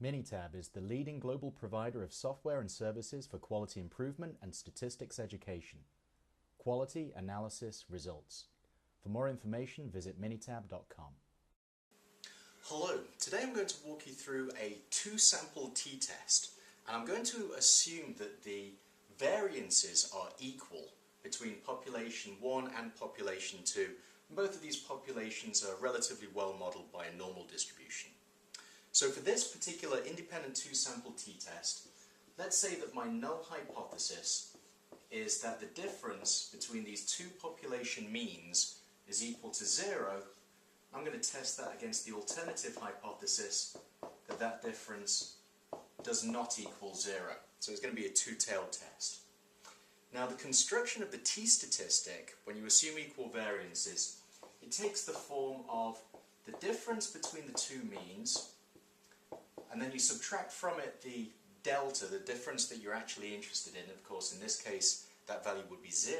Minitab is the leading global provider of software and services for quality improvement and statistics education. Quality Analysis Results. For more information, visit minitab.com. Hello, today I'm going to walk you through a two-sample t-test, and I'm going to assume that the variances are equal between population 1 and population 2. And both of these populations are relatively well modeled by a normal distribution. So for this particular independent two-sample t-test, let's say that my null hypothesis is that the difference between these two population means is equal to 0. I'm going to test that against the alternative hypothesis that that difference does not equal 0. So it's going to be a two-tailed test. Now the construction of the t-statistic, when you assume equal variances, it takes the form of the difference between the two means, and then you subtract from it the delta, the difference that you're actually interested in. Of course, in this case, that value would be 0.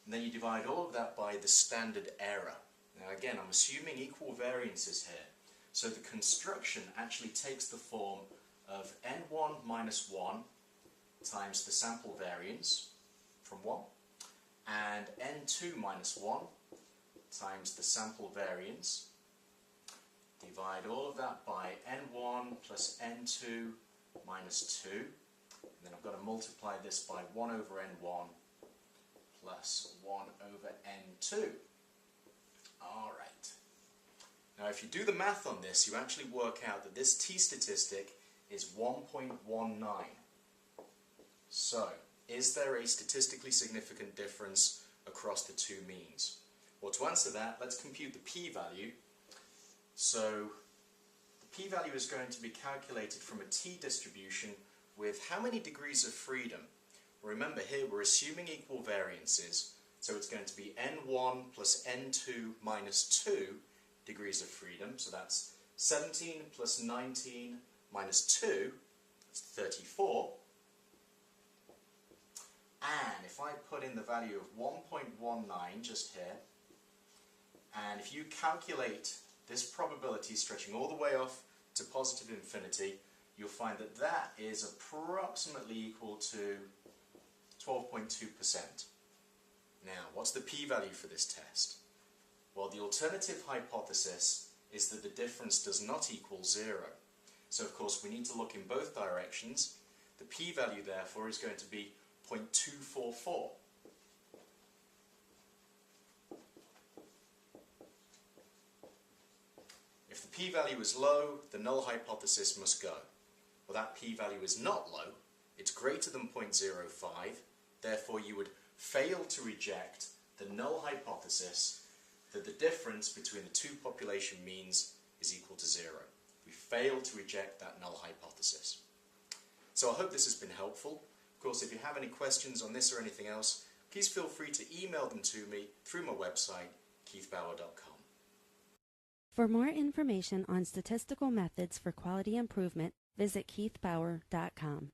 And then you divide all of that by the standard error. Now again, I'm assuming equal variances here. So the construction actually takes the form of n1 minus 1 times the sample variance from 1, and n2 minus 1 times the sample variance. Divide all of that by n1 plus n2 minus 2, and then I've got to multiply this by 1 over n1 plus 1 over n2. Alright. Now if you do the math on this, you actually work out that this t-statistic is 1.19. So, is there a statistically significant difference across the two means? Well, to answer that, let's compute the p-value. So, the p-value is going to be calculated from a t-distribution with how many degrees of freedom? Remember here we're assuming equal variances, so it's going to be n1 plus n2 minus 2 degrees of freedom, so that's 17 plus 19 minus 2, that's 34. And if I put in the value of 1.19 just here, and if you calculate this probability stretching all the way off to positive infinity, you'll find that that is approximately equal to 12.2%. Now, what's the p-value for this test? Well, the alternative hypothesis is that the difference does not equal 0. So, of course, we need to look in both directions. The p-value, therefore, is going to be 0.244. If the p-value is low, the null hypothesis must go. Well, that p-value is not low. It's greater than 0.05. Therefore, you would fail to reject the null hypothesis that the difference between the two population means is equal to 0. We fail to reject that null hypothesis. So I hope this has been helpful. Of course, if you have any questions on this or anything else, please feel free to email them to me through my website, keithbauer.com. For more information on statistical methods for quality improvement, visit keithbauer.com.